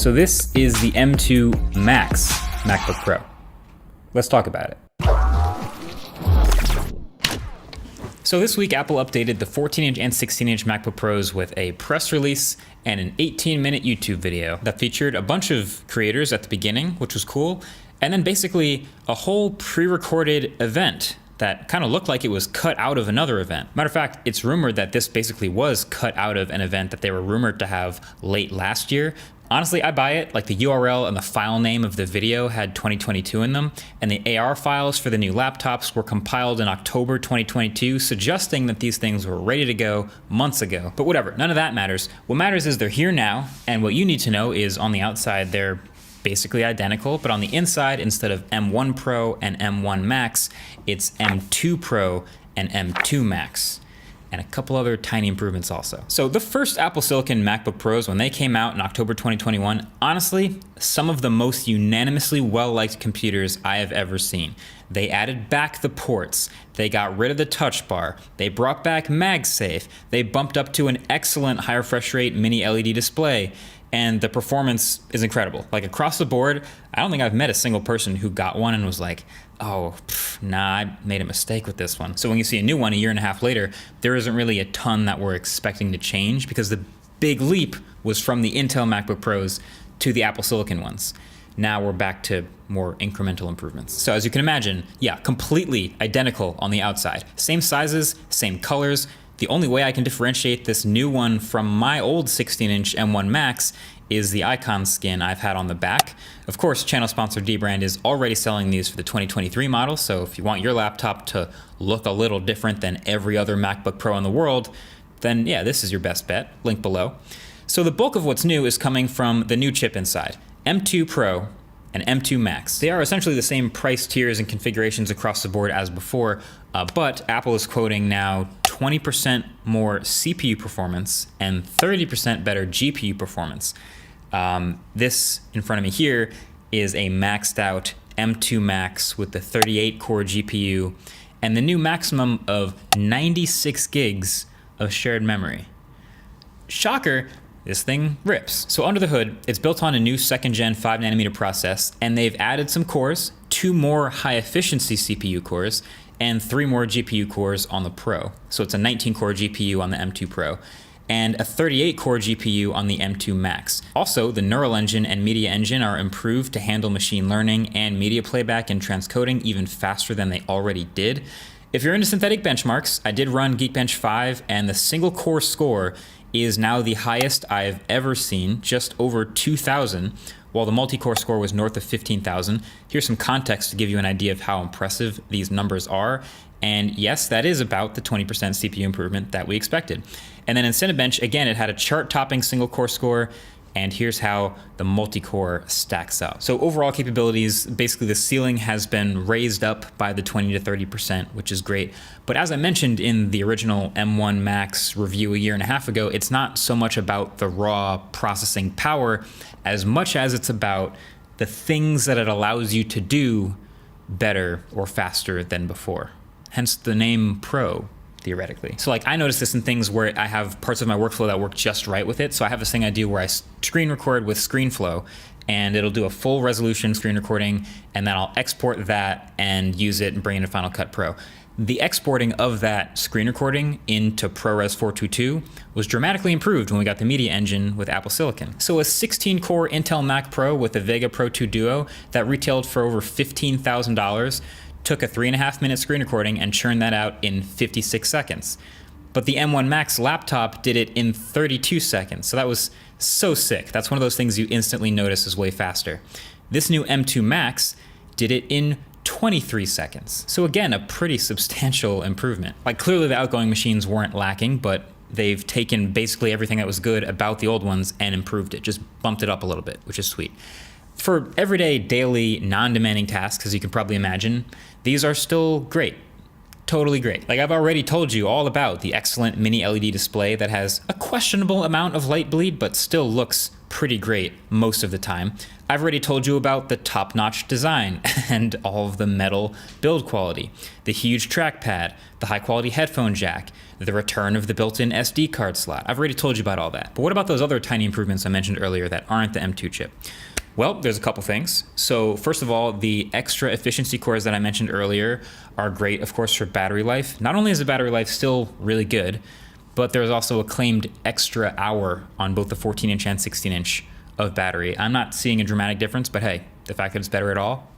So this is the M2 Max MacBook Pro. Let's talk about it. So this week, Apple updated the 14-inch and 16-inch MacBook Pros with a press release and an 18-minute YouTube video that featured a bunch of creators at the beginning, which was cool, and then basically a whole pre-recorded event that kind of looked like it was cut out of another event. Matter of fact, it's rumored that this basically was cut out of an event that they were rumored to have late last year. Honestly, I buy it. Like, the URL and the file name of the video had 2022 in them, and the AR files for the new laptops were compiled in October 2022, suggesting that these things were ready to go months ago. But whatever, none of that matters. What matters is they're here now, and what you need to know is on the outside, they're basically identical, but on the inside, instead of M1 Pro and M1 Max, it's M2 Pro and M2 Max, and a couple other tiny improvements also. So the first Apple Silicon MacBook Pros, when they came out in October 2021, honestly, some of the most unanimously well-liked computers I have ever seen. They added back the ports, they got rid of the touch bar, they brought back MagSafe, they bumped up to an excellent high refresh rate mini LED display, and the performance is incredible. Like, across the board, I don't think I've met a single person who got one and was like, oh, nah, I made a mistake with this one. So when you see a new one a year and a half later, there isn't really a ton that we're expecting to change, because the big leap was from the Intel MacBook Pros to the Apple Silicon ones. Now we're back to more incremental improvements. So as you can imagine, yeah, completely identical on the outside. Same sizes, same colors. The only way I can differentiate this new one from my old 16-inch M1 Max is the icon skin I've had on the back. Of course, channel sponsor Dbrand is already selling these for the 2023 model, so if you want your laptop to look a little different than every other MacBook Pro in the world, then yeah, this is your best bet. Link below. So the bulk of what's new is coming from the new chip inside, M2 Pro and M2 Max. They are essentially the same price tiers and configurations across the board as before, but Apple is quoting now 20% more CPU performance and 30% better GPU performance. This in front of me here is a maxed out M2 Max with the 38-core GPU and the new maximum of 96 gigs of shared memory. Shocker, this thing rips. So under the hood, it's built on a new 2nd-gen 5nm process, and they've added some cores, 2 more high-efficiency CPU cores, and 3 more GPU cores on the Pro. So it's a 19-core GPU on the M2 Pro, and a 38-core GPU on the M2 Max. Also, the Neural Engine and Media Engine are improved to handle machine learning and media playback and transcoding even faster than they already did. If you're into synthetic benchmarks, I did run Geekbench 5, and the single-core score is now the highest I've ever seen, just over 2,000, while the multi-core score was north of 15,000. Here's some context to give you an idea of how impressive these numbers are. And yes, that is about the 20% CPU improvement that we expected. And then in Cinebench, again, it had a chart-topping single-core score, and here's how the multi-core stacks up. So overall capabilities, basically the ceiling has been raised up by the 20 to 30%, which is great. But as I mentioned in the original M1 Max review a year and a half ago, it's not so much about the raw processing power as much as it's about the things that it allows you to do better or faster than before. Hence the name Pro, theoretically. So like, I notice this in things where I have parts of my workflow that work just right with it. So I have this thing I do where I screen record with ScreenFlow, and it'll do a full resolution screen recording, and then I'll export that and use it and bring it into Final Cut Pro. The exporting of that screen recording into ProRes 422 was dramatically improved when we got the Media Engine with Apple Silicon. So a 16-core Intel Mac Pro with the Vega Pro 2 Duo that retailed for over $15,000 took a 3.5-minute screen recording and churned that out in 56 seconds. But the M1 Max laptop did it in 32 seconds. So that was so sick. That's one of those things you instantly notice is way faster. This new M2 Max did it in 23 seconds. So again, a pretty substantial improvement. Like, clearly the outgoing machines weren't lacking, but they've taken basically everything that was good about the old ones and improved it, just bumped it up a little bit, which is sweet. For everyday, daily, non-demanding tasks, as you can probably imagine, these are still great. totally great. Like I've already told you all about the excellent mini LED display that has a questionable amount of light bleed, but still looks pretty great most of the time. I've already told you about the top-notch design and all of the metal build quality, the huge trackpad, the high-quality headphone jack, the return of the built-in SD card slot. I've already told you about all that. But what about those other tiny improvements I mentioned earlier that aren't the M2 chip? Well, there's a couple things. So first of all, the extra efficiency cores that I mentioned earlier are great, of course, for battery life. Not only is the battery life still really good, but there's also a claimed extra hour on both the 14-inch and 16-inch of battery. I'm not seeing a dramatic difference, but hey, the fact that it's better at all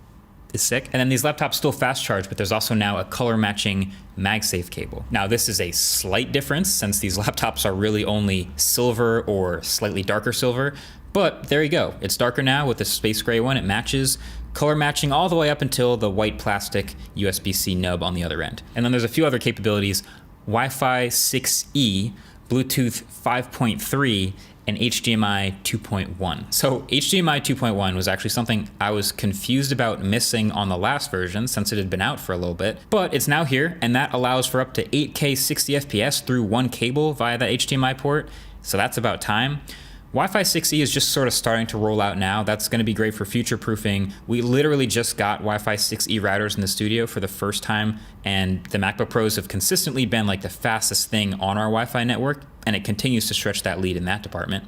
is sick. And then these laptops still fast charge, but there's also now a color matching MagSafe cable. Now this is a slight difference since these laptops are really only silver or slightly darker silver, but there you go. It's darker now with the space gray one. It matches, color matching all the way up until the white plastic USB-C nub on the other end. And then there's a few other capabilities: Wi-Fi 6E, Bluetooth 5.3, and HDMI 2.1. So HDMI 2.1 was actually something I was confused about missing on the last version since it had been out for a little bit, but it's now here, and that allows for up to 8K 60 FPS through one cable via that HDMI port, so that's about time. Wi-Fi 6E is just sort of starting to roll out now. That's going to be great for future-proofing. We literally just got Wi-Fi 6E routers in the studio for the first time, and the MacBook Pros have consistently been like the fastest thing on our Wi-Fi network, and it continues to stretch that lead in that department.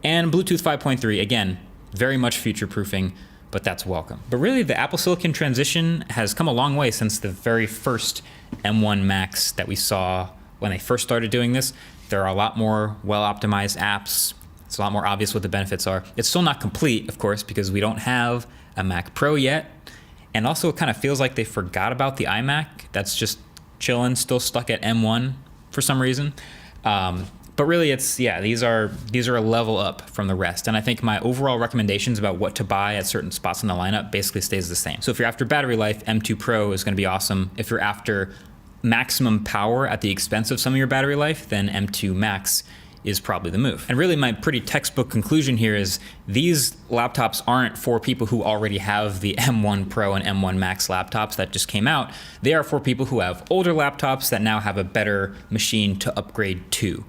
And Bluetooth 5.3, again, very much future-proofing, but that's welcome. But really, the Apple Silicon transition has come a long way since the very first M1 Macs that we saw when they first started doing this. There are a lot more well-optimized apps. It's a lot more obvious what the benefits are. It's still not complete, of course, because we don't have a Mac Pro yet. And also it kind of feels like they forgot about the iMac. That's just chilling, still stuck at M1 for some reason. But really it's, yeah, these are a level up from the rest. And I think my overall recommendations about what to buy at certain spots in the lineup basically stays the same. So if you're after battery life, M2 Pro is gonna be awesome. If you're after maximum power at the expense of some of your battery life, then M2 Max is probably the move. And really my pretty textbook conclusion here is these laptops aren't for people who already have the M1 Pro and M1 Max laptops that just came out. They are for people who have older laptops that now have a better machine to upgrade to.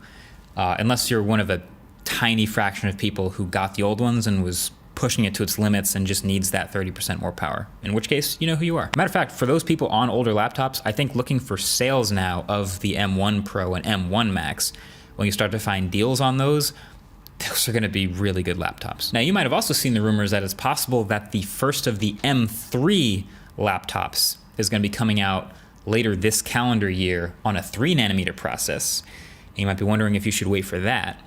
Unless you're one of a tiny fraction of people who got the old ones and was pushing it to its limits and just needs that 30% more power, in which case, you know who you are. Matter of fact, for those people on older laptops, I think looking for sales now of the M1 Pro and M1 Max, when you start to find deals on those are going to be really good laptops. Now, you might have also seen the rumors that it's possible that the first of the M3 laptops is going to be coming out later this calendar year on a 3nm process. And you might be wondering if you should wait for that.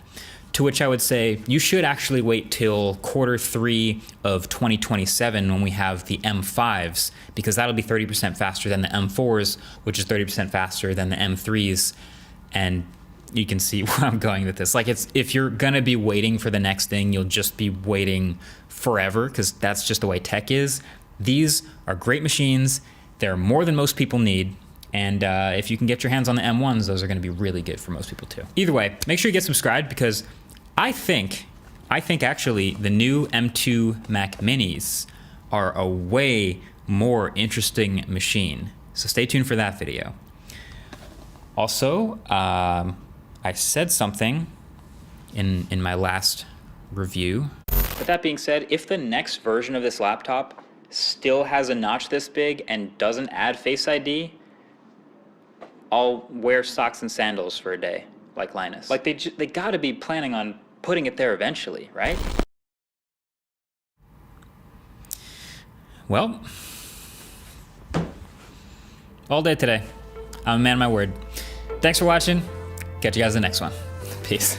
To which I would say you should actually wait till Q3 of 2027 when we have the M5s, because that'll be 30% faster than the M4s, which is 30% faster than the M3s. And you can see where I'm going with this. Like, if you're gonna be waiting for the next thing, you'll just be waiting forever, because that's just the way tech is. These are great machines. They're more than most people need. And if you can get your hands on the M1s, those are gonna be really good for most people too. Either way, make sure you get subscribed, because I think actually the new M2 Mac Minis are a way more interesting machine. So stay tuned for that video. Also, I said something in my last review. With that being said, if the next version of this laptop still has a notch this big and doesn't add Face ID, I'll wear socks and sandals for a day, like Linus. Like they gotta be planning on putting it there eventually, right? Well, all day today. I'm a man of my word. Thanks for watching. Catch you guys in the next one. Peace.